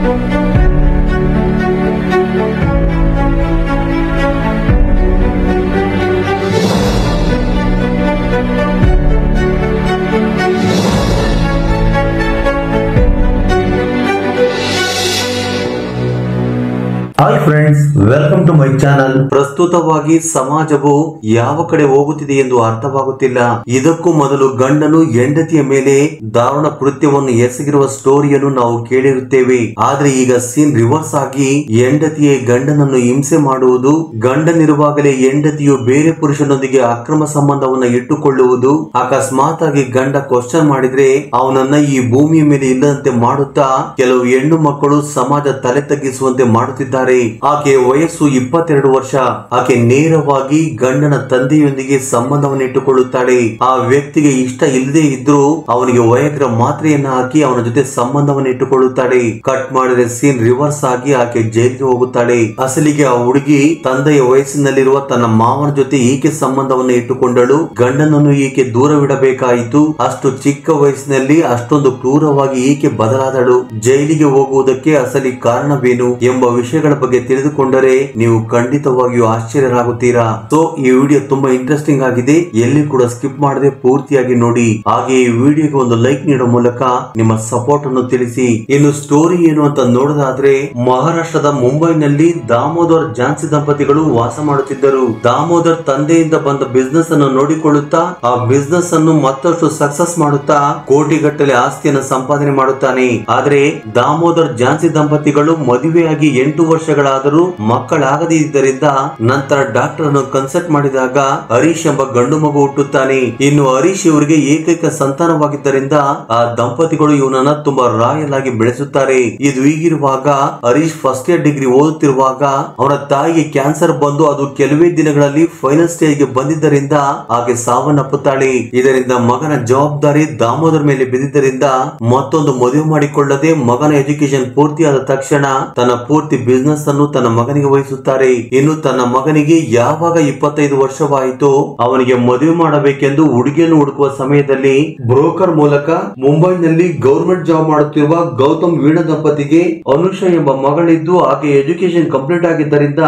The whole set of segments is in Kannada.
Hi friends, welcome to my channel. ಪ್ರಸ್ತುತವಾಗಿ ಸಮಾಜವು ಯಾವ ಕಡೆ ಹೋಗುತ್ತಿದೆ ಎಂದು ಅರ್ಥವಾಗುತ್ತಿಲ್ಲ. ಇದಕ್ಕೂ ಮೊದಲು ಗಂಡನು ಹೆಂಡತಿಯ ಮೇಲೆ ದಾರುಣ ಕೃತ್ಯವನ್ನು ಎಸಗಿರುವ ಸ್ಟೋರಿಯನ್ನು ನಾವು ಕೇಳಿರುತ್ತೇವೆ. ಆದ್ರೆ ಈಗ ಸೀನ್ ರಿವರ್ಸ್ ಆಗಿ ಹೆಂಡತಿಯೇ ಗಂಡನನ್ನು ಹಿಂಸೆ ಮಾಡುವುದು, ಗಂಡನಿರುವಾಗಲೇ ಹೆಂಡತಿಯು ಬೇರೆ ಪುರುಷನೊಂದಿಗೆ ಅಕ್ರಮ ಸಂಬಂಧವನ್ನು ಇಟ್ಟುಕೊಳ್ಳುವುದು, ಅಕಸ್ಮಾತ್ ಆಗಿ ಗಂಡ ಕ್ವಶನ್ ಮಾಡಿದ್ರೆ ಅವನನ್ನ ಈ ಭೂಮಿಯ ಮೇಲೆ ಇಲ್ಲದಂತೆ ಮಾಡುತ್ತಾ ಕೆಲವು ಹೆಣ್ಣು ಮಕ್ಕಳು ಸಮಾಜ ತಲೆ ತಗ್ಗಿಸುವಂತೆ ಮಾಡುತ್ತಿದ್ದಾರೆ. ಆಕೆ ವಯಸ್ಸು 22 ವರ್ಷ. ಆಕೆ ನೇರವಾಗಿ ಗಂಡನ ತಂದೆಯೊಂದಿಗೆ ಸಂಬಂಧವನ್ನು ಇಟ್ಟುಕೊಳ್ಳುತ್ತಾಳೆ. ಆ ವ್ಯಕ್ತಿಗೆ ಇಷ್ಟ ಇಲ್ಲದೆ ಇದ್ರೂ ಅವನಿಗೆ ವಯಗ್ರ ಮಾತ್ರೆಯನ್ನ ಹಾಕಿ ಅವನ ಜೊತೆ ಸಂಬಂಧವನ್ನು ಇಟ್ಟುಕೊಳ್ಳುತ್ತಾಳೆ. ಕಟ್ ಮಾಡಿದ್ರೆ ಸೀನ್ ರಿವರ್ಸ್ ಆಗಿ ಆಕೆ ಜೈಲಿಗೆ ಹೋಗುತ್ತಾಳೆ. ಅಸಲಿಗೆ ಆ ಹುಡುಗಿ ತಂದೆಯ ವಯಸ್ಸಿನಲ್ಲಿರುವ ತನ್ನ ಮಾವನ ಜೊತೆ ಈಕೆ ಸಂಬಂಧವನ್ನು ಇಟ್ಟುಕೊಂಡಳು. ಗಂಡನನ್ನು ಈಕೆ ದೂರವಿಡಬೇಕಾಯಿತು. ಅಷ್ಟು ಚಿಕ್ಕ ವಯಸ್ಸಿನಲ್ಲಿ ಅಷ್ಟೊಂದು ಕ್ರೂರವಾಗಿ ಈಕೆ ಬದಲಾದಳು. ಜೈಲಿಗೆ ಹೋಗುವುದಕ್ಕೆ ಅಸಲಿ ಕಾರಣವೇನು ಎಂಬ ವಿಷಯಗಳ ಬಗ್ಗೆ ತಿಳಿದುಕೊಂಡರೆ ನೀವು ಖಂಡಿತವಾಗಿಯೂ ಆಶ್ಚರ್ಯರಾಗುತ್ತೀರಾ. ಸೊ ಈ ವಿಡಿಯೋ ತುಂಬಾ ಇಂಟ್ರೆಸ್ಟಿಂಗ್ ಆಗಿದೆ, ಎಲ್ಲಿ ಕೂಡ ಸ್ಕಿಪ್ ಮಾಡದೆ ಪೂರ್ತಿಯಾಗಿ ನೋಡಿ. ಹಾಗೆ ಈ ವಿಡಿಯೋಗೆ ಒಂದು ಲೈಕ್ ನೀಡುವ ಮೂಲಕ ನಿಮ್ಮ ಸಪೋರ್ಟ್ ಅನ್ನು ತಿಳಿಸಿ. ಇನ್ನು ಸ್ಟೋರಿ ಏನು ಅಂತ ನೋಡೋದಾದ್ರೆ, ಮಹಾರಾಷ್ಟ್ರದ ಮುಂಬೈನಲ್ಲಿ ದಾಮೋದರ್ ಝಾನ್ಸಿ ದಂಪತಿಗಳು ವಾಸ ಮಾಡುತ್ತಿದ್ದರು. ದಾಮೋದರ್ ತಂದೆಯಿಂದ ಬಂದ ಬಿಸ್ನೆಸ್ ಅನ್ನು ನೋಡಿಕೊಳ್ಳುತ್ತಾ ಆ ಬಿಸ್ನೆಸ್ ಅನ್ನು ಮತ್ತಷ್ಟು ಸಕ್ಸಸ್ ಮಾಡುತ್ತಾ ಕೋಟಿಗಟ್ಟಲೆ ಆಸ್ತಿಯನ್ನು ಸಂಪಾದನೆ ಮಾಡುತ್ತಾನೆ. ಆದ್ರೆ ದಾಮೋದರ್ ಝಾನ್ಸಿ ದಂಪತಿಗಳು ಮದುವೆಯಾಗಿ 8 ವರ್ಷಗಳಾದರೂ ಮಕ್ಕಳಾಗದೇ ಇದ್ದರಿಂದ ನಂತರ ಡಾಕ್ಟರ್ ಅನ್ನು ಕನ್ಸಲ್ಟ್ ಮಾಡಿದಾಗ ಹರೀಶ್ ಎಂಬ ಗಂಡು ಮಗು ಹುಟ್ಟುತ್ತಾನೆ. ಇನ್ನು ಹರೀಶ್ ಇವರಿಗೆ ಏಕೈಕ ಸಂತಾನವಾಗಿದ್ದರಿಂದ ಆ ದಂಪತಿಗಳು ಇವನನ್ನ ತುಂಬಾ ರಾಯಲ್ ಆಗಿ ಬೆಳೆಸುತ್ತಾರೆ. ಇದು ಹೀಗಿರುವಾಗ ಹರೀಶ್ ಫಸ್ಟ್ ಇಯರ್ ಡಿಗ್ರಿ ಓದುತ್ತಿರುವಾಗ ಅವನ ತಾಯಿಗೆ ಕ್ಯಾನ್ಸರ್ ಬಂದು ಅದು ಕೆಲವೇ ದಿನಗಳಲ್ಲಿ ಫೈನಲ್ ಸ್ಟೇಜ್ ಗೆ ಬಂದಿದ್ದರಿಂದ ಆಕೆ ಸಾವನ್ನಪ್ಪುತ್ತಾಳೆ. ಇದರಿಂದ ಮಗನ ಜವಾಬ್ದಾರಿ ದಾಮೋದರ್ ಮೇಲೆ ಬಿದ್ದಿದ್ದರಿಂದ ಮತ್ತೊಂದು ಮದುವೆ ಮಾಡಿಕೊಳ್ಳದೆ ಮಗನ ಎಜುಕೇಶನ್ ಪೂರ್ತಿಯಾದ ತಕ್ಷಣ ತನ್ನ ಪೂರ್ತಿ ಬಿಸ್ನೆಸ್ ಅನ್ನು ತನ್ನ ಮಗನಿಗೆ ವಹಿಸುತ್ತಾರೆ. ಇನ್ನು ತನ್ನ ಮಗನಿಗೆ ಯಾವಾಗ 25 ವರ್ಷವಾಯಿತು ಅವನಿಗೆ ಮದುವೆ ಮಾಡಬೇಕೆಂದು ಹುಡುಗಿಯನ್ನು ಹುಡುಕುವ ಸಮಯದಲ್ಲಿ ಬ್ರೋಕರ್ ಮೂಲಕ ಮುಂಬೈನಲ್ಲಿ ಗವರ್ಮೆಂಟ್ ಜಾಬ್ ಮಾಡುತ್ತಿರುವ ಗೌತಮ್ ವೀಣಾ ದಂಪತಿಗೆ ಅನುಷಾ ಎಂಬ ಮಗಳಿದ್ದು ಆಕೆ ಎಜುಕೇಶನ್ ಕಂಪ್ಲೀಟ್ ಆಗಿದ್ದರಿಂದ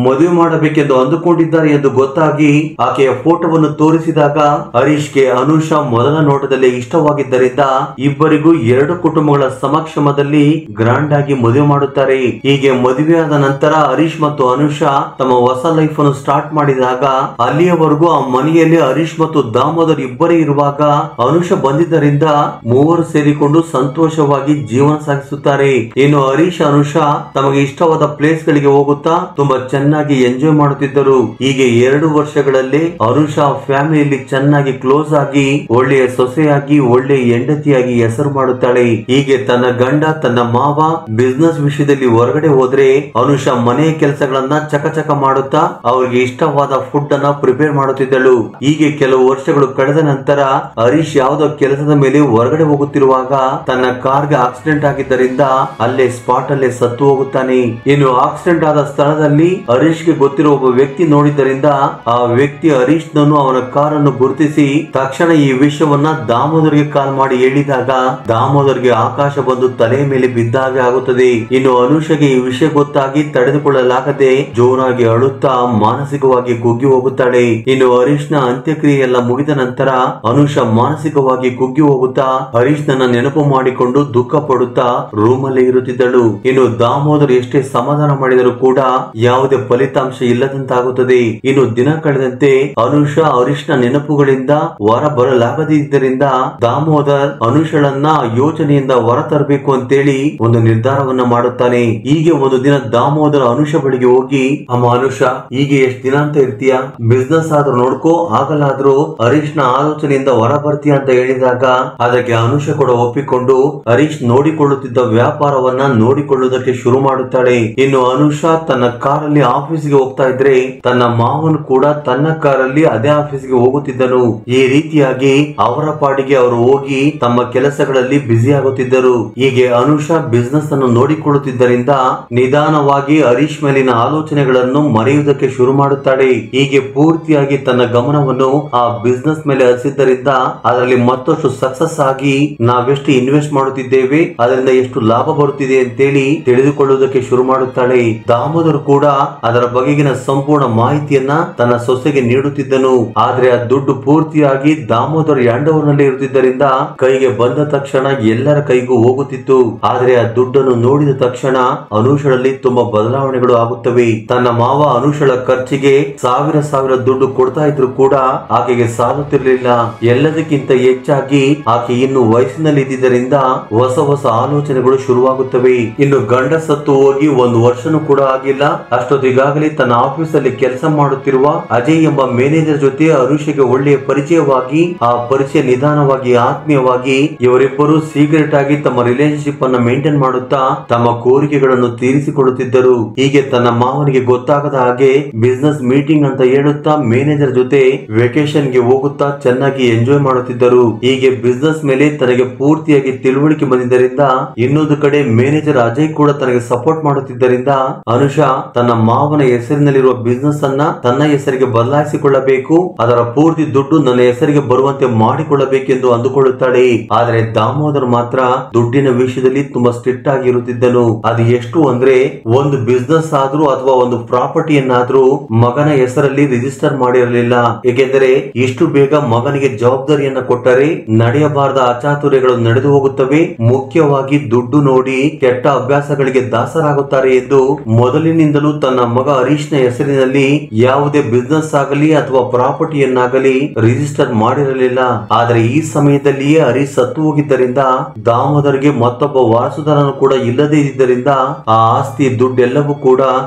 ಮದುವೆ ಮಾಡಬೇಕೆಂದು ಅಂದುಕೊಂಡಿದ್ದಾರೆ ಎಂದು ಗೊತ್ತಾಗಿ ಆಕೆಯ ಫೋಟೋವನ್ನು ತೋರಿಸಿದಾಗ ಹರೀಶ್ಗೆ ಅನುಷಾ ಮೊದಲ ನೋಟದಲ್ಲಿ ಇಷ್ಟವಾಗಿದ್ದರಿಂದ ಇಬ್ಬರಿಗೂ 2 ಕುಟುಂಬಗಳ ಸಮಕ್ಷಮದಲ್ಲಿ ಗ್ರಾಂಡ್ ಆಗಿ ಮದುವೆ ಮಾಡುತ್ತಾರೆ. ಹೀಗೆ ಮದುವೆಯಾದ ನಂತರ ಹರೀಶ್ ಮತ್ತು ಅನುಷಾ ತಮ್ಮ ಹೊಸ ಲೈಫ್ ಅನ್ನು ಸ್ಟಾರ್ಟ್ ಮಾಡಿದಾಗ ಅಲ್ಲಿಯವರೆಗೂ ಆ ಮನೆಯಲ್ಲಿ ಹರೀಶ್ ಮತ್ತು ದಾಮೋದರ್ ಇಬ್ಬರೇ ಇರುವಾಗ ಅನುಷಾ ಬಂದಿದ್ದರಿಂದ ಮೂವರು ಸೇರಿಕೊಂಡು ಸಂತೋಷವಾಗಿ ಜೀವನ ಸಾಗಿಸುತ್ತಾರೆ. ಇನ್ನು ಹರೀಶ್ ಅನುಷಾ ತಮಗೆ ಇಷ್ಟವಾದ ಪ್ಲೇಸ್ ಗಳಿಗೆ ಹೋಗುತ್ತಾ ತುಂಬಾ ಚೆನ್ನಾಗಿ ಎಂಜಾಯ್ ಮಾಡುತ್ತಿದ್ದರು. ಹೀಗೆ 2 ವರ್ಷಗಳಲ್ಲಿ ಅನುಷಾ ಫ್ಯಾಮಿಲಿಯಲ್ಲಿ ಚೆನ್ನಾಗಿ ಕ್ಲೋಸ್ ಆಗಿ ಒಳ್ಳೆಯ ಸೊಸೆಯಾಗಿ ಒಳ್ಳೆಯ ಹೆಂಡತಿಯಾಗಿ ಹೆಸರು ಮಾಡುತ್ತಾಳೆ. ಹೀಗೆ ತನ್ನ ಗಂಡ ತನ್ನ ಮಾವ ಬಿಸ್ನೆಸ್ ವಿಷಯದಲ್ಲಿ ಹೊರಗಡೆ ಹೋದ್ರೆ ಅನುಷಾ ಮನೆಯ ಕೆಲಸಗಳನ್ನ ಚಕಚಕ ಮಾಡುತ್ತಾ ಅವರಿಗೆ ಇಷ್ಟವಾದ ಫುಡ್ ಅನ್ನ ಪ್ರಿಪೇರ್ ಮಾಡುತ್ತಿದ್ದಳು. ಹೀಗೆ ಕೆಲವು ವರ್ಷಗಳು ಕಳೆದ ನಂತರ ಹರೀಶ್ ಯಾವುದೋ ಕೆಲಸದ ಮೇಲೆ ಹೊರಗಡೆ ಹೋಗುತ್ತಿರುವಾಗ ತನ್ನ ಕಾರ್ಗೆ ಆಕ್ಸಿಡೆಂಟ್ ಆಗಿದ್ದರಿಂದ ಅಲ್ಲೇ ಸ್ಪಾಟ್ ಅಲ್ಲೇ ಸತ್ತು ಹೋಗುತ್ತಾನೆ. ಇನ್ನು ಆಕ್ಸಿಡೆಂಟ್ ಆದ ಸ್ಥಳದಲ್ಲಿ ಹರೀಶ್ ಗೆ ಗೊತ್ತಿರುವ ಒಬ್ಬ ವ್ಯಕ್ತಿ ನೋಡಿದ್ದರಿಂದ ಆ ವ್ಯಕ್ತಿ ಹರೀಶ್ ನನ್ನು ಅವನ ಕಾರನ್ನು ಗುರುತಿಸಿ ತಕ್ಷಣ ಈ ವಿಷಯವನ್ನ ದಾಮೋದರ್ಗೆ ಕಾಲ್ ಮಾಡಿ ಹೇಳಿದಾಗ ದಾಮೋದರ್ಗೆ ಆಕಾಶ ಬಂದು ತಲೆಯ ಮೇಲೆ ಬಿದ್ದಾಗೆ ಆಗುತ್ತದೆ. ಇನ್ನು ಅನುಷಾಗೆ ಈ ವಿಷಯ ಗೊತ್ತಾಗಿ ತಡೆದುಕೊಳ್ಳಲಾಗದೆ ಜೋರಾಗಿ ಅಳುತ್ತಾ ಮಾನಸಿಕವಾಗಿ ಕುಗ್ಗಿ ಹೋಗುತ್ತಾಳೆ. ಇನ್ನು ಹರೀಶ್ ನ ಅಂತ್ಯಕ್ರಿಯೆ ಎಲ್ಲ ಮುಗಿದ ನಂತರ ಅನುಷಾ ಮಾನಸಿಕವಾಗಿ ಕುಗ್ಗಿ ಹೋಗುತ್ತಾ ಹರೀಶ್ ನನ್ನ ನೆನಪು ಮಾಡಿಕೊಂಡು ದುಃಖ ಪಡುತ್ತಾ ರೂಮ್ ಅಲ್ಲಿ ಇರುತ್ತಿದ್ದಳು. ಇನ್ನು ದಾಮೋದರ್ ಎಷ್ಟೇ ಸಮಾಧಾನ ಮಾಡಿದರೂ ಕೂಡ ಯಾವುದೇ ಫಲಿತಾಂಶ ಇಲ್ಲದಂತಾಗುತ್ತದೆ. ಇನ್ನು ದಿನ ಕಳೆದಂತೆ ಅನುಷಾ ಹರೀಶ್ ನ ನೆನಪುಗಳಿಂದ ಹೊರ ಬರಲಾಗದಿದ್ದರಿಂದ ದಾಮೋದರ್ ಅನುಷಳನ್ನ ಯೋಚನೆಯಿಂದ ಹೊರ ತರಬೇಕು ಅಂತೇಳಿ ಒಂದು ನಿರ್ಧಾರವನ್ನ ಮಾಡುತ್ತಾನೆ. ಹೀಗೆ ಒಂದು ದಿನ ದಾಮೋದರ್ ಅನುಷಾ ಬಳಿಗೆ ಹೋಗಿ, ಅಮ್ಮ ಅನುಷಾ, ಹೀಗೆ ಎಷ್ಟ್ ದಿನ ಅಂತ ಇರ್ತೀಯ, ಬಿಸ್ನೆಸ್ ಆದ್ರೂ ನೋಡ್ಕೋ, ಆಗಲಾದ್ರೂ ಹರೀಶ್ ನ ಆಲೋಚನೆಯಿಂದ ಹೊರ ಬರ್ತೀಯ ಅಂತ ಹೇಳಿದಾಗ ಅದಕ್ಕೆ ಅನುಷಾ ಕೂಡ ಒಪ್ಪಿಕೊಂಡು ಹರೀಶ್ ನೋಡಿಕೊಳ್ಳುತ್ತಿದ್ದ ವ್ಯಾಪಾರವನ್ನ ನೋಡಿಕೊಳ್ಳುವುದಕ್ಕೆ ಶುರು ಮಾಡುತ್ತಾಳೆ. ಇನ್ನು ಅನುಷಾ ತನ್ನ ಕಾರಲ್ಲಿ ಆಫೀಸ್ಗೆ ಹೋಗ್ತಾ ಇದ್ರೆ ತನ್ನ ಮಾವನು ಕೂಡ ತನ್ನ ಕಾರಲ್ಲಿ ಅದೇ ಆಫೀಸ್ಗೆ ಹೋಗುತ್ತಿದ್ದನು. ಈ ರೀತಿಯಾಗಿ ಅವರ ಪಾಡಿಗೆ ಅವರು ಹೋಗಿ ತಮ್ಮ ಕೆಲಸಗಳಲ್ಲಿ ಬ್ಯುಸಿ ಆಗುತ್ತಿದ್ದರು. ಹೀಗೆ ಅನುಷಾ ಬಿಸ್ನೆಸ್ ಅನ್ನು ನೋಡಿಕೊಳ್ಳುತ್ತಿದ್ದರಿಂದ ನಿಧಾನ ನಿಧಾನವಾಗಿ ಹರೀಶ್ ಮೇಲಿನ ಆಲೋಚನೆಗಳನ್ನು ಮರೆಯುವುದಕ್ಕೆ ಶುರು ಮಾಡುತ್ತಾಳೆ. ಹೀಗೆ ಪೂರ್ತಿಯಾಗಿ ತನ್ನ ಗಮನವನ್ನು ಆ ಬಿಸ್ನೆಸ್ ಮೇಲೆ ಹರಿಸಿದ್ದರಿಂದ ಅದರಲ್ಲಿ ಮತ್ತಷ್ಟು ಸಕ್ಸಸ್ ಆಗಿ ನಾವೆಷ್ಟು ಇನ್ವೆಸ್ಟ್ ಮಾಡುತ್ತಿದ್ದೇವೆ, ಅದರಿಂದ ಎಷ್ಟು ಲಾಭ ಬರುತ್ತಿದೆ ಅಂತೇಳಿ ತಿಳಿದುಕೊಳ್ಳುವುದಕ್ಕೆ ಶುರು ಮಾಡುತ್ತಾಳೆ. ದಾಮೋದರ್ ಕೂಡ ಅದರ ಬಗೆಗಿನ ಸಂಪೂರ್ಣ ಮಾಹಿತಿಯನ್ನ ತನ್ನ ಸೊಸೆಗೆ ನೀಡುತ್ತಿದ್ದನು. ಆದ್ರೆ ಆ ದುಡ್ಡು ಪೂರ್ತಿಯಾಗಿ ದಾಮೋದರ್ ನಲ್ಲಿ ಇರುತ್ತಿದ್ದರಿಂದ ಕೈಗೆ ಬಂದ ತಕ್ಷಣ ಎಲ್ಲರ ಕೈಗೂ ಹೋಗುತ್ತಿತ್ತು. ಆದ್ರೆ ಆ ದುಡ್ಡನ್ನು ನೋಡಿದ ತಕ್ಷಣ ಅನುಷಳಲ್ಲಿ ತುಂಬಾ ಬದಲಾವಣೆಗಳು ಆಗುತ್ತವೆ. ತನ್ನ ಮಾವ ಅನುಷಳ ಖರ್ಚಿಗೆ ಸಾವಿರ ದುಡ್ಡು ಕೊಡ್ತಾ ಇದ್ರು ಕೂಡ ಆಕೆಗೆ ಸಾಲುತ್ತಿರಲಿಲ್ಲ. ಎಲ್ಲದಕ್ಕಿಂತ ಹೆಚ್ಚಾಗಿ ಆಕೆ ಇನ್ನು ವಯಸ್ಸಿನಲ್ಲಿ ಇದ್ದಿದ್ದರಿಂದ ಹೊಸ ಆಲೋಚನೆಗಳು ಶುರುವಾಗುತ್ತವೆ. ಇನ್ನು ಗಂಡ ಸತ್ತು ಹೋಗಿ 1 ವರ್ಷನೂ ಕೂಡ ಆಗಿಲ್ಲ. ಅಷ್ಟೊತ್ತಿಗಾಗಲೇ ತನ್ನ ಆಫೀಸ್ ಅಲ್ಲಿ ಕೆಲಸ ಮಾಡುತ್ತಿರುವ ಅಜಯ್ ಎಂಬ ಮ್ಯಾನೇಜರ್ ಜೊತೆ ಅನುಷೆಗೆ ಒಳ್ಳೆಯ ಪರಿಚಯವಾಗಿ, ಆ ಪರಿಚಯ ನಿಧಾನವಾಗಿ ಆತ್ಮೀಯವಾಗಿ ಇವರಿಬ್ಬರು ಸೀಕ್ರೆಟ್ ಆಗಿ ತಮ್ಮ ರಿಲೇಶನ್ಶಿಪ್ ಅನ್ನು ಮೇಂಟೈನ್ ಮಾಡುತ್ತಾ ತಮ್ಮ ಕೋರಿಕೆಗಳನ್ನು ತೀರಿಸಿಕೊಳ್ಳುತ್ತಿದ್ದರು. ಹೀಗೆ ತನ್ನ ಮಾವನಿಗೆ ಗೊತ್ತಾಗದ ಹಾಗೆ ಬಿಸ್ನೆಸ್ ಮೀಟಿಂಗ್ ಅಂತ ಹೇಳುತ್ತಾ ಮ್ಯಾನೇಜರ್ ಜೊತೆ ವೆಕೇಶನ್ ಗೆ ಹೋಗುತ್ತಾ ಚೆನ್ನಾಗಿ ಎಂಜಾಯ್ ಮಾಡುತ್ತಿದ್ದರು. ಹೀಗೆ ಬಿಸ್ನೆಸ್ ಮೇಲೆ ತನಗೆ ಪೂರ್ತಿಯಾಗಿ ತಿಳುವಳಿಕೆ ಬಂದಿದ್ದರಿಂದ ಇನ್ನೊಂದು ಕಡೆ ಮ್ಯಾನೇಜರ್ ಅಜಯ್ ಕೂಡ ತನಗೆ ಸಪೋರ್ಟ್ ಮಾಡುತ್ತಿದ್ದರಿಂದ ಅನುಷಾ ತನ್ನ ಮಾವನ ಹೆಸರಿನಲ್ಲಿರುವ ಬಿಸ್ನೆಸ್ ಅನ್ನ ತನ್ನ ಹೆಸರಿಗೆ ಬದಲಾಯಿಸಿಕೊಳ್ಳಬೇಕು, ಅದರ ಪೂರ್ತಿ ದುಡ್ಡು ನನ್ನ ಹೆಸರಿಗೆ ಬರುವಂತೆ ಮಾಡಿಕೊಳ್ಳಬೇಕೆಂದು ಅಂದುಕೊಳ್ಳುತ್ತಾಳೆ. ಆದರೆ ದಾಮೋದರ್ ಮಾತ್ರ ದುಡ್ಡಿನ ವಿಷಯದಲ್ಲಿ ತುಂಬಾ ಸ್ಟ್ರಿಕ್ಟ್ ಆಗಿ ಇರುತ್ತಿದ್ದನು. ಅದು ಎಷ್ಟು ಅಂದ್ರೆ ಒಂದು ಬಿಸ್ನೆಸ್ ಆದ್ರೂ ಅಥವಾ ಒಂದು ಪ್ರಾಪರ್ಟಿಯನ್ನಾದ್ರೂ ಮಗನ ಹೆಸರಲ್ಲಿ ರಿಜಿಸ್ಟರ್ ಮಾಡಿರಲಿಲ್ಲ. ಏಕೆಂದರೆ ಇಷ್ಟು ಬೇಗ ಮಗನಿಗೆ ಜವಾಬ್ದಾರಿಯನ್ನ ಕೊಟ್ಟರೆ ನಡೆಯಬಾರದ ಅಚಾತುರ್ಯಗಳು ನಡೆದು ಹೋಗುತ್ತವೆ, ಮುಖ್ಯವಾಗಿ ದುಡ್ಡು ನೋಡಿ ಕೆಟ್ಟ ಅಭ್ಯಾಸಗಳಿಗೆ ದಾಸರಾಗುತ್ತಾರೆ ಎಂದು ಮೊದಲಿನಿಂದಲೂ ತನ್ನ ಮಗ ಹರೀಶ್ ನ ಹೆಸರಿನಲ್ಲಿ ಯಾವುದೇ ಬಿಸ್ನೆಸ್ ಆಗಲಿ ಅಥವಾ ಪ್ರಾಪರ್ಟಿಯನ್ನಾಗಲಿ ರಿಜಿಸ್ಟರ್ ಮಾಡಿರಲಿಲ್ಲ. ಆದರೆ ಈ ಸಮಯದಲ್ಲಿಯೇ ಹರೀಶ್ ಸತ್ತು ಹೋಗಿದ್ದರಿಂದ ದಾಮೋದರ್ಗೆ ಮತ್ತೊಬ್ಬ ವಾರಸುದಾರನು ಕೂಡ ಇಲ್ಲದೇ ಇದ್ದರಿಂದ ಆ ಆಸ್ತಿ ದುಡ್ಡೆಲ್ಲವೂ ಕೂಡ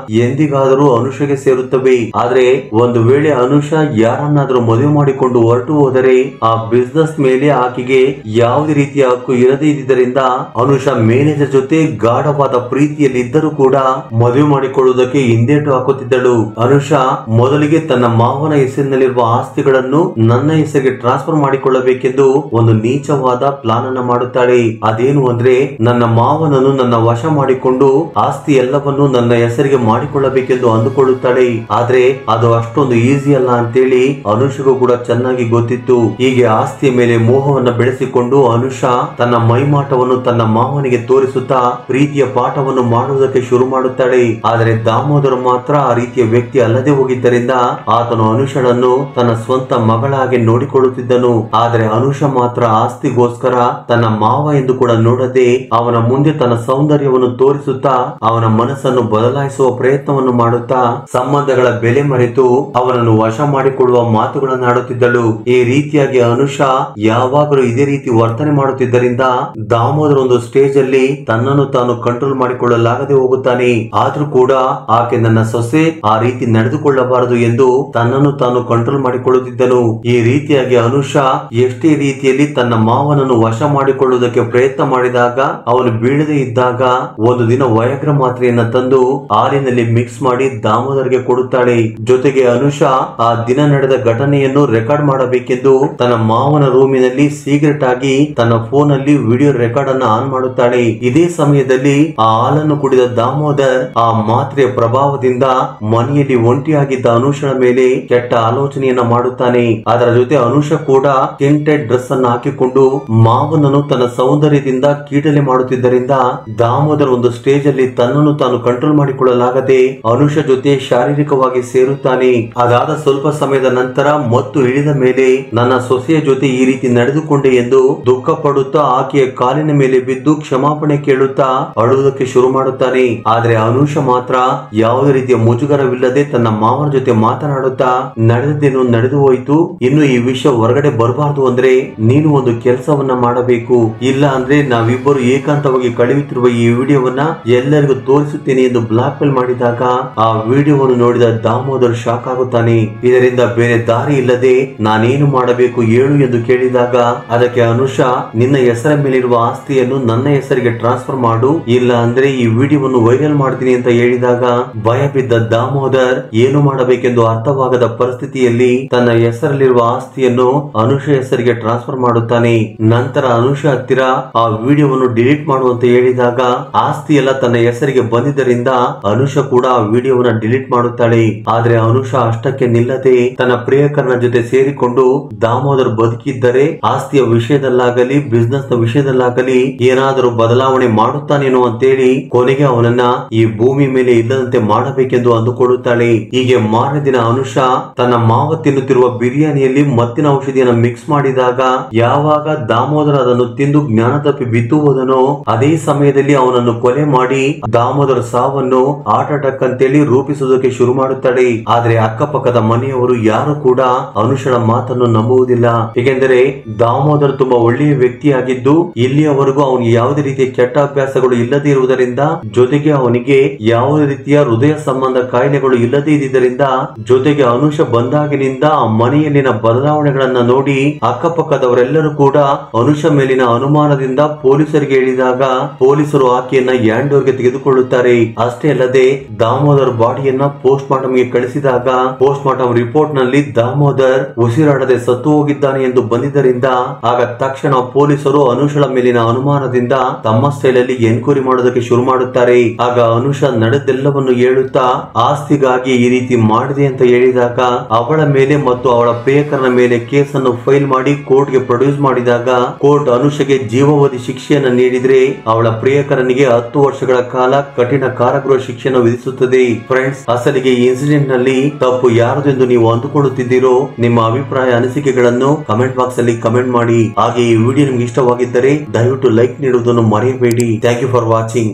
ಎಂದಿಗಾದರೂ ಅನುಷಗೆ ಸೇರುತ್ತವೆ. ಆದ್ರೆ ಒಂದು ವೇಳೆ ಅನುಷಾ ಯಾರನ್ನಾದ್ರೂ ಮದುವೆ ಮಾಡಿಕೊಂಡು ಹೊರಟು ಹೋದರೆ ಆ ಬಿಸ್ನೆಸ್ ಮೇಲೆ ಆಕೆಗೆ ಯಾವುದೇ ರೀತಿಯ ಹಕ್ಕು ಇರದೇ ಇದ್ದರಿಂದ ಅನುಷಾ ಮ್ಯಾನೇಜರ್ ಜೊತೆ ಗಾಢವಾದ ಪ್ರೀತಿಯಲ್ಲಿ ಇದ್ದರೂ ಕೂಡ ಮದುವೆ ಮಾಡಿಕೊಳ್ಳುವುದಕ್ಕೆ ಹಿಂದೇಟು ಹಾಕುತ್ತಿದ್ದಳು. ಅನುಷಾ ಮೊದಲಿಗೆ ತನ್ನ ಮಾವನ ಹೆಸರಿನಲ್ಲಿರುವ ಆಸ್ತಿಗಳನ್ನು ನನ್ನ ಹೆಸರಿಗೆ ಟ್ರಾನ್ಸ್ಫರ್ ಮಾಡಿಕೊಳ್ಳಬೇಕೆಂದು ಒಂದು ನೀಚವಾದ ಪ್ಲಾನ್ ಅನ್ನ ಮಾಡುತ್ತಾಳೆ. ಅದೇನು ಅಂದ್ರೆ ನನ್ನ ಮಾವನನ್ನು ನನ್ನ ವಶ ಮಾಡಿಕೊಂಡು ಆಸ್ತಿ ಎಲ್ಲವನ್ನು ನನ್ನ ಹೆಸರಿಗೆ ಮಾಡಿಕೊಳ್ಳಬೇಕೆಂದು ಅಂದುಕೊಳ್ಳುತ್ತಾಳೆ. ಆದ್ರೆ ಅದು ಅಷ್ಟೊಂದು ಈಸಿ ಅಲ್ಲ ಅಂತೇಳಿ ಅನುಷಗೂ ಕೂಡ ಚೆನ್ನಾಗಿ ಗೊತ್ತಿತ್ತು. ಹೀಗೆ ಆಸ್ತಿಯ ಮೇಲೆ ಮೋಹವನ್ನು ಬೆಳೆಸಿಕೊಂಡು ಅನುಷಾ ತನ್ನ ಮೈಮಾಟವನ್ನು ತನ್ನ ಮಾವನಿಗೆ ತೋರಿಸುತ್ತಾ ಪ್ರೀತಿಯ ಪಾಠವನ್ನು ಮಾಡುವುದಕ್ಕೆ ಶುರು ಮಾಡುತ್ತಾಳೆ. ಆದರೆ ದಾಮೋದರ್ ಮಾತ್ರ ಆ ರೀತಿಯ ವ್ಯಕ್ತಿ ಅಲ್ಲದೆ ಹೋಗಿದ್ದರಿಂದ ಆತನು ಅನುಷಳನ್ನು ತನ್ನ ಸ್ವಂತ ಮಗಳಾಗಿ ನೋಡಿಕೊಳ್ಳುತ್ತಿದ್ದನು. ಆದರೆ ಅನುಷಾ ಮಾತ್ರ ಆಸ್ತಿಗೋಸ್ಕರ ತನ್ನ ಮಾವ ಎಂದು ಕೂಡ ನೋಡದೆ ಅವನ ಮುಂದೆ ತನ್ನ ಸೌಂದರ್ಯವನ್ನು ತೋರಿಸುತ್ತಾ ಅವನ ಮನಸ್ಸನ್ನು ಬದಲಾಯಿಸುವ ಪ್ರಯತ್ನವನ್ನು ಮಾಡುತ್ತಾ ಸಂಬಂಧಗಳ ಬೆಲೆ ಮರೆತು ಅವನನ್ನು ವಶ ಮಾಡಿಕೊಳ್ಳುವ ಮಾತುಗಳನ್ನಾಡುತ್ತಿದ್ದಳು. ಈ ರೀತಿಯಾಗಿ ಅನುಷಾ ಯಾವಾಗಲೂ ಇದೇ ರೀತಿ ವರ್ತನೆ ಮಾಡುತ್ತಿದ್ದರಿಂದ ದಾಮೋದರ್ ಒಂದು ಸ್ಟೇಜ್ ಅಲ್ಲಿ ತನ್ನನ್ನು ತಾನು ಕಂಟ್ರೋಲ್ ಮಾಡಿಕೊಳ್ಳಲಾಗದೆ ಹೋಗುತ್ತಾನೆ. ಆದ್ರೂ ಕೂಡ ಆಕೆ ನನ್ನ ಸೊಸೆ, ಆ ರೀತಿ ನಡೆದುಕೊಳ್ಳಬಾರದು ಎಂದು ತನ್ನನ್ನು ತಾನು ಕಂಟ್ರೋಲ್ ಮಾಡಿಕೊಳ್ಳುತ್ತಿದ್ದನು. ಈ ರೀತಿಯಾಗಿ ಅನುಷಾ ಎಷ್ಟೇ ರೀತಿಯಲ್ಲಿ ತನ್ನ ಮಾವನನ್ನು ವಶ ಮಾಡಿಕೊಳ್ಳುವುದಕ್ಕೆ ಪ್ರಯತ್ನ ಮಾಡಿದಾಗ ಅವನು ಬೀಳದೆ ಇದ್ದಾಗ ಒಂದು ದಿನ ವಯಾಗ್ರ ಮಾತ್ರೆಯನ್ನ ತಂದು ಹಾಲಿನಲ್ಲಿ ಮಿಕ್ಸ್ ಮಾಡಿ ದಾಮೋದರ್ಗೆ ಕೊಡುತ್ತಾಳೆ. ಜೊತೆಗೆ ಅನುಷಾ ಆ ದಿನ ನಡೆದ ಘಟನೆಯನ್ನು ರೆಕಾರ್ಡ್ ಮಾಡಬೇಕೆಂದು ತನ್ನ ಮಾವನ ರೂಮಿನಲ್ಲಿ ಸೀಕ್ರೆಟ್ ಆಗಿ ತನ್ನ ಫೋನ್ ಅಲ್ಲಿ ವಿಡಿಯೋ ರೆಕಾರ್ಡ್ ಅನ್ನು ಆನ್ ಮಾಡುತ್ತಾಳೆ. ಇದೇ ಸಮಯದಲ್ಲಿ ಆ ಹಾಲನ್ನು ಕುಡಿದ ದಾಮೋದರ್ ಆ ಮಾತ್ರೆಯ ಪ್ರಭಾವದಿಂದ ಮನೆಯಲ್ಲಿ ಒಂಟಿಯಾಗಿದ್ದ ಅನುಷಳ ಮೇಲೆ ಕೆಟ್ಟ ಆಲೋಚನೆಯನ್ನ ಮಾಡುತ್ತಾನೆ. ಅದರ ಜೊತೆ ಅನುಷಾ ಕೂಡ ಟಿಂಟೆಡ್ ಡ್ರೆಸ್ ಅನ್ನು ಹಾಕಿಕೊಂಡು ಮಾವನನ್ನು ತನ್ನ ಸೌಂದರ್ಯದಿಂದ ಕೀಟಲೆ ಮಾಡುತ್ತಿದ್ದರಿಂದ ದಾಮೋದರ್ ಒಂದು ಸ್ಟೇಜ್ ಅಲ್ಲಿ ತನ್ನನ್ನು ತಾನು ಕಂಟ್ರೋಲ್ ಮಾಡಿಕೊಳ್ಳಲಾಗದೆ ಅನುಷಾ ಜೊತೆ ಶಾರೀರಿಕವಾಗಿ ಸೇರುತ್ತಾನೆ. ಅದಾದ ಸ್ವಲ್ಪ ಸಮಯದ ನಂತರ ಮತ್ತು ಇಳಿದ ಮೇಲೆ ನನ್ನ ಸೊಸೆಯ ಜೊತೆ ಈ ರೀತಿ ನಡೆದುಕೊಂಡೆ ಎಂದು ದುಃಖ ಪಡುತ್ತಾ ಆಕೆಯ ಕಾಲಿನ ಮೇಲೆ ಬಿದ್ದು ಕ್ಷಮಾಪಣೆ ಕೇಳುತ್ತಾ ಅಳುವುದಕ್ಕೆ ಶುರು ಮಾಡುತ್ತಾನೆ. ಆದ್ರೆ ಅನುಷಾ ಮಾತ್ರ ಯಾವುದೇ ರೀತಿಯ ಮುಜುಗರವಿಲ್ಲದೆ ತನ್ನ ಮಾವನ ಜೊತೆ ಮಾತನಾಡುತ್ತಾ ನಡೆದದ್ದೇನು ನಡೆದು ಹೋಯಿತು, ಇನ್ನು ಈ ವಿಷಯ ಹೊರಗಡೆ ಬರಬಾರದು ಅಂದ್ರೆ ನೀನು ಒಂದು ಕೆಲಸವನ್ನ ಮಾಡಬೇಕು, ಇಲ್ಲ ಅಂದ್ರೆ ನಾವಿಬ್ಬರು ಏಕಾಂತವಾಗಿ ಕಳೆಯುತ್ತಿರುವ ಈ ವಿಡಿಯೋವನ್ನ ಎಲ್ಲರಿಗೂ ತೋರಿಸುತ್ತೇನೆ ಎಂದು ಬ್ಲಾಕ್ ಮೇಲ್ ಮಾಡಿದಾಗ ಆ ವಿಡಿಯೋವನ್ನು ನೋಡಿದ ದಾಮೋದರ್ ಶಾಕ್ ಆಗುತ್ತಾನೆ. ಇದರಿಂದ ಬೇರೆ ದಾರಿ ಇಲ್ಲದೆ ನಾನೇನು ಮಾಡಬೇಕು ಹೇಳು ಎಂದು ಕೇಳಿದಾಗ ಅದಕ್ಕೆ ಅನುಷಾ ನಿನ್ನ ಹೆಸರ ಮೇಲಿರುವ ಆಸ್ತಿಯನ್ನು ನನ್ನ ಹೆಸರಿಗೆ ಟ್ರಾನ್ಸ್ಫರ್ ಮಾಡು, ಇಲ್ಲ ಅಂದ್ರೆ ಈ ವಿಡಿಯೋವನ್ನು ವೈರಲ್ ಮಾಡ್ತೀನಿ ಅಂತ ಹೇಳಿದಾಗ ಭಯ ಬಿದ್ದ ದಾಮೋದರ್ ಏನು ಮಾಡಬೇಕೆಂದು ಅರ್ಥವಾಗದ ಪರಿಸ್ಥಿತಿಯಲ್ಲಿ ತನ್ನ ಹೆಸರಲ್ಲಿರುವ ಆಸ್ತಿಯನ್ನು ಅನುಷಾ ಹೆಸರಿಗೆ ಟ್ರಾನ್ಸ್ಫರ್ ಮಾಡುತ್ತಾನೆ. ನಂತರ ಅನುಷಾ ಹತ್ತಿರ ಆ ವಿಡಿಯೋವನ್ನು ಡಿಲೀಟ್ ಮಾಡುವಂತ ಹೇಳಿದಾಗ ಆಸ್ತಿ ಎಲ್ಲ ತನ್ನ ಹೆಸರಿಗೆ ಬಂದಿದ್ದರಿಂದ ಅನುಷಾ ಕೂಡ ಆ ವಿಡಿಯೋವನ್ನ ಡಿಲೀಟ್ ಮಾಡುತ್ತಾಳೆ. ಆದ್ರೆ ಅನುಷಾ ಅಷ್ಟಕ್ಕೆ ನಿಲ್ಲದೆ ತನ್ನ ಪ್ರಿಯಕರನ ಜೊತೆ ಸೇರಿಕೊಂಡು ದಾಮೋದರ್ ಬದುಕಿದ್ದರೆ ಆಸ್ತಿಯ ವಿಷಯದಲ್ಲಾಗಲಿ ಬಿಸ್ನೆಸ್ ನ ವಿಷಯದಲ್ಲಾಗಲಿ ಏನಾದರೂ ಬದಲಾವಣೆ ಮಾಡುತ್ತಾನೇನೋ ಅಂತೇಳಿ ಕೊನೆಗೆ ಅವನನ್ನ ಈ ಭೂಮಿ ಮೇಲೆ ಇಲ್ಲದಂತೆ ಮಾಡಬೇಕೆಂದು ಅಂದುಕೊಳ್ಳುತ್ತಾಳೆ. ಹೀಗೆ ಮಾರನೇ ದಿನ ಅನುಷಾ ತನ್ನ ಮಾವ ತಿನ್ನುತ್ತಿರುವ ಬಿರಿಯಾನಿಯಲ್ಲಿ ಮತ್ತಿನ ಔಷಧಿಯನ್ನು ಮಿಕ್ಸ್ ಮಾಡಿದಾಗ ಯಾವಾಗ ದಾಮೋದರ ಅದನ್ನು ತಿಂದು ಜ್ಞಾನ ತಪ್ಪಿ ಬಿದ್ದು ಹೋದನೋ ಅದೇ ಸಮಯದಲ್ಲಿ ಅವನನ್ನು ಕೊಲೆ ಮಾಡಿ ದಾಮೋದರ ಸಾವನ್ನು ಹಾರ್ಟ್ ಅಟ್ಯಾಕ್ ಅಂತೇಳಿ ರೂಪಿಸುವುದಕ್ಕೆ ಶುರು ಮಾಡುತ್ತಾಳೆ. ಆದ್ರೆ ಅಕ್ಕಪಕ್ಕದ ಮನೆಯವರು ಯಾರು ಕೂಡ ಅನುಷಳ ಮಾತನ್ನು ನಂಬುವುದಿಲ್ಲ. ಏಕೆಂದರೆ ದಾಮೋದರ್ ತುಂಬಾ ಒಳ್ಳೆಯ ವ್ಯಕ್ತಿಯಾಗಿದ್ದು ಇಲ್ಲಿಯವರೆಗೂ ಅವನಿಗೆ ಯಾವುದೇ ರೀತಿಯ ಕೆಟ್ಟ ಅಭ್ಯಾಸಗಳು ಇಲ್ಲದೇ ಇರುವುದರಿಂದ ಜೊತೆಗೆ ಅವನಿಗೆ ಯಾವುದೇ ರೀತಿಯ ಹೃದಯ ಸಂಬಂಧ ಕಾಯಿಲೆಗಳು ಇಲ್ಲದೇ ಇದ್ದುದರಿಂದ ಜೊತೆಗೆ ಅನುಷಾ ಬಂದಾಗಿನಿಂದ ಆ ಮನೆಯಲ್ಲಿನ ಬದಲಾವಣೆಗಳನ್ನ ನೋಡಿ ಅಕ್ಕಪಕ್ಕದವರೆಲ್ಲರೂ ಕೂಡ ಅನುಷಾ ಮೇಲಿನ ಅನುಮಾನದಿಂದ ಪೊಲೀಸರಿಗೆ ಹೇಳಿದಾಗ ಪೊಲೀಸರು ಆಕೆಯನ್ನ ಹ್ಯಾಂಡ್ ಓವರ್ಗೆ ತೆಗೆದುಕೊಳ್ಳುತ್ತಾರೆ. ಅಷ್ಟೇ ಅಲ್ಲದೆ ದಾಮೋದರ್ ಬಾಡಿಯನ್ನ ಪೋಸ್ಟ್ ಮಾರ್ಟಮ್ ಗೆ ಕಳಿಸಿದಾಗ ಪೋಸ್ಟ್ ಮಾರ್ಟಮ್ ರಿಪೋರ್ಟ್ ನಲ್ಲಿ ದಾಮೋದರ್ ಉಸಿರಾಡದೆ ಸತ್ತು ಹೋಗಿದ್ದಾನೆ ಎಂದು ಬಂದಿದ್ದರಿಂದ ಆಗ ತಕ್ಷಣ ಪೊಲೀಸರು ಅನುಷಳ ಮೇಲಿನ ಅನುಮಾನದಿಂದ ತಮ್ಮ ಸ್ಟೈಲ್ ಅಲ್ಲಿ ಎನ್ಕ್ವೈರಿ ಮಾಡೋದಕ್ಕೆ ಶುರು ಮಾಡುತ್ತಾರೆ. ಆಗ ಅನುಷಾ ನಡೆದೆಲ್ಲವನ್ನು ಹೇಳುತ್ತಾ ಆಸ್ತಿಗಾಗಿ ಈ ರೀತಿ ಮಾಡಿದೆ ಅಂತ ಹೇಳಿದಾಗ ಅವಳ ಮೇಲೆ ಮತ್ತು ಅವಳ ಪ್ರಿಯಕರನ ಮೇಲೆ ಕೇಸನ್ನು ಫೈಲ್ ಮಾಡಿ ಕೋರ್ಟ್ ಗೆ ಪ್ರೊಡ್ಯೂಸ್ ಮಾಡಿದಾಗ ಕೋರ್ಟ್ ಅನುಷಾಗೆ ಜೀವಾವಧಿ ಶಿಕ್ಷೆಯನ್ನು ನೀಡಿದ್ರೆ ಅವಳ ಪ್ರಿಯಕರನಿಗೆ 10 ವರ್ಷಗಳ ಕಾಲ ಕಠಿಣ ಕಾರಾಗೃಹ ಶಿಕ್ಷೆಯನ್ನು ವಿಧಿಸುತ್ತದೆ. ಫ್ರೆಂಡ್ಸ್, ಅಸಲಿಗೆ ಈ ಇನ್ಸಿಡೆಂಟ್ ನಲ್ಲಿ ತಪ್ಪು ಯಾರದು ಎಂದು ನೀವು ಅಂದುಕೊಳ್ಳುತ್ತಿದ್ದೀರೋ ನಿಮ್ಮ ಅಭಿಪ್ರಾಯ ಅನಿಸಿಕೆಗಳನ್ನು ಕಮೆಂಟ್ ಬಾಕ್ಸ್ ಅಲ್ಲಿ ಕಮೆಂಟ್ ಮಾಡಿ. ಹಾಗೆ ಈ ವಿಡಿಯೋ ನಿಮ್ಗೆ ಇಷ್ಟವಾಗಿದ್ದರೆ ದಯವಿಟ್ಟು ಲೈಕ್ ನೀಡುವುದನ್ನು ಮರೆಯಬೇಡಿ. Thank you for watching.